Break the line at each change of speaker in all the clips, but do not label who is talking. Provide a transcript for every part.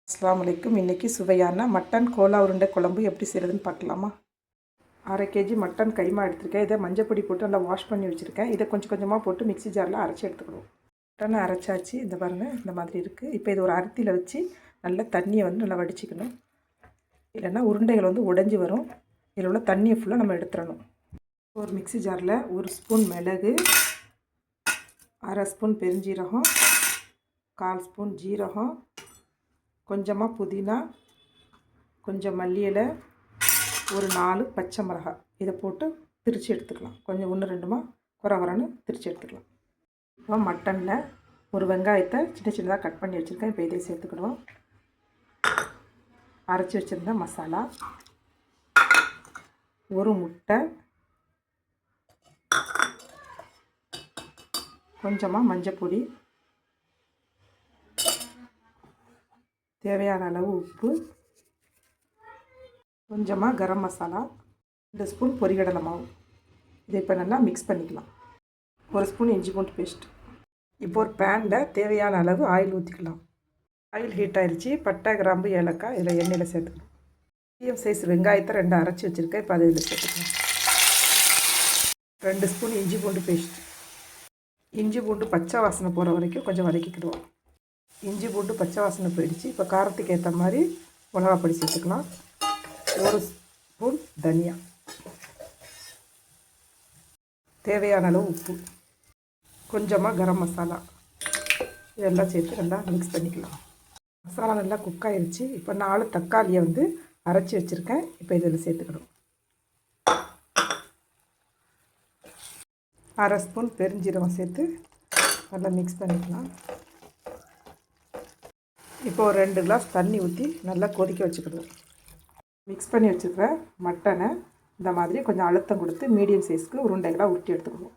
அஸ்ஸலாமு அலைக்கும். இன்றைக்கி சுவையான மட்டன் கோலா உருண்டை குழம்பு எப்படி செய்கிறதுன்னு பார்க்கலாமா? 1/2 கேஜி மட்டன் கைமா எடுத்துருக்கேன். இதை மஞ்சப்பொடி போட்டு நல்லா வாஷ் பண்ணி வச்சுருக்கேன். இதை கொஞ்சம் கொஞ்சமாக போட்டு மிக்ஸி ஜாரில் அரைச்சி எடுத்துக்கணும். மட்டனை அரைச்சாச்சு. இந்த பாருங்கள், இந்த மாதிரி இருக்குது. இப்போ இது ஒரு அரிசியில் வச்சு நல்லா தண்ணியை நல்லா வடிச்சிக்கணும். இல்லைன்னா உருண்டைகள் உடைஞ்சி வரும். இதில் உள்ள தண்ணியை ஃபுல்லாக நம்ம எடுத்துடணும். ஒரு மிக்ஸி ஜாரில் 1 ஸ்பூன் மிளகு, 1/2 ஸ்பூன் பெருஞ்சீரகம், 1/4 ஸ்பூன் ஜீரகம், கொஞ்சமாக புதினா, கொஞ்சம் மல்லி இலை, ஒரு 4 பச்சை மிளகாய் இதை போட்டு திரித்து எடுத்துக்கலாம். கொஞ்சம் 1-2 குறை திரித்து எடுத்துக்கலாம். இப்போ மட்டனில் ஒரு வெங்காயத்தை சின்ன சின்னதாக கட் பண்ணி வச்சுருக்கேன். இப்போ இதை சேர்த்துக்கிடுவோம். அரைச்சி வச்சுருந்த மசாலா, ஒரு முட்டை, கொஞ்சமாக மஞ்சப்பொடி, தேவையான அளவு உப்பு, கொஞ்சமாக கரம் மசாலா, 2 ஸ்பூன் பொரிகடலை மாவு. இதை இப்போ நல்லா மிக்ஸ் பண்ணிக்கலாம். 1 ஸ்பூன் இஞ்சி பூண்டு பேஸ்ட். இப்போ ஒரு பேனில் தேவையான அளவு ஆயில் ஊற்றிக்கலாம். ஆயில் ஹீட் ஆகிடுச்சு. பட்டை, கிராம்பு, ஏலக்காய் இதில் எண்ணெயில் சேர்த்துக்கலாம். மீடியம் சைஸ் வெங்காயத்தை 2 அரைச்சி வச்சுருக்கேன். இப்போ அதை இதில் சேர்த்துக்கலாம். 2 ஸ்பூன் இஞ்சி பூண்டு பேஸ்ட். இஞ்சி பூண்டு பச்சை வாசனை போகிற வரைக்கும் கொஞ்சம் வதக்கிக்கிடுவோம். இஞ்சி பூண்டு பச்சை வாசனை போயிடுச்சு. இப்போ காரத்துக்கு ஏற்ற மாதிரி மிளகாப்பொடி சேர்த்துக்கலாம். 1 ஸ்பூன் தனியா, தேவையான அளவு உப்பு, கொஞ்சமாக கரம் மசாலா இதெல்லாம் சேர்த்து நல்லா மிக்ஸ் பண்ணிக்கலாம். மசாலா நல்லா குக் ஆகிடுச்சு. இப்போ 4 தக்காளியை அரைச்சி வச்சுருக்கேன். இப்போ இதில் சேர்த்துக்கணும். 1/2 ஸ்பூன் பெருஞ்சீரகம் சேர்த்து நல்லா மிக்ஸ் பண்ணிக்கலாம். இப்போ ஒரு 2 கிளாஸ் தண்ணி ஊற்றி நல்லா கொதிக்க வச்சுக்கிடுவோம். மிக்ஸ் பண்ணி வச்சுருக்கிற மட்டனை இந்த மாதிரி கொஞ்சம் அழுத்தம் கொடுத்து மீடியம் சைஸ்க்கு உருண்டைகளாக உருட்டி எடுத்துக்கிடுவோம்.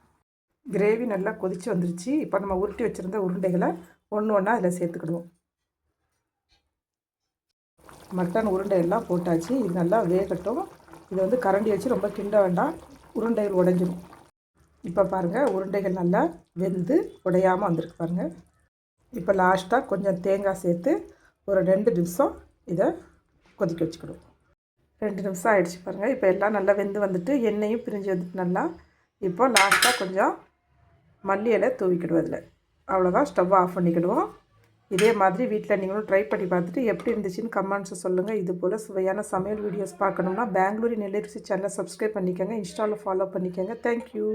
கிரேவி நல்லா கொதித்து வந்துருச்சு. இப்போ நம்ம உருட்டி வச்சுருந்த உருண்டைகளை ஒன்று ஒன்றா அதில் சேர்த்துக்கிடுவோம். மட்டன் உருண்டையெல்லாம் போட்டாச்சு. இது நல்லா வேகட்டும். இதை கரண்டி வச்சு ரொம்ப கிண்ட வேண்டாம், உருண்டைகள் உடைஞ்சிடும். இப்போ பாருங்கள், உருண்டைகள் நல்லா வெந்து உடையாமல் வந்திருக்கு பாருங்கள். இப்போ லாஸ்ட்டாக கொஞ்சம் தேங்காய் சேர்த்து ஒரு 2 நிமிஷம் இதை கொதிக்க வச்சுக்கிடுவோம். 2 நிமிஷம் ஆகிடுச்சு பாருங்கள். இப்போ எல்லாம் நல்லா வெந்து வந்துட்டு எண்ணெயும் பிரிஞ்சு வந்துட்டு நல்லா. இப்போ லாஸ்ட்டாக கொஞ்சம் மல்லி இலை தூவிக்கிடுவோம் இதில். அவ்வளோதான், ஸ்டவ் ஆஃப் பண்ணிக்கிடுவோம். இதே மாதிரி வீட்டில் நீங்களும் ட்ரை பண்ணி பார்த்துட்டு எப்படி இருந்துச்சுன்னு கமெண்ட்ஸை சொல்லுங்கள். இது போல் சுவையான சமையல் வீடியோஸ் பார்க்கணுன்னா பெங்களூரி நெல்லை ருசி சேனலை சப்ஸ்கிரைப் பண்ணிக்கோங்க. இன்ஸ்டாவில் ஃபாலோ பண்ணிக்கோங்க. தேங்க்யூ.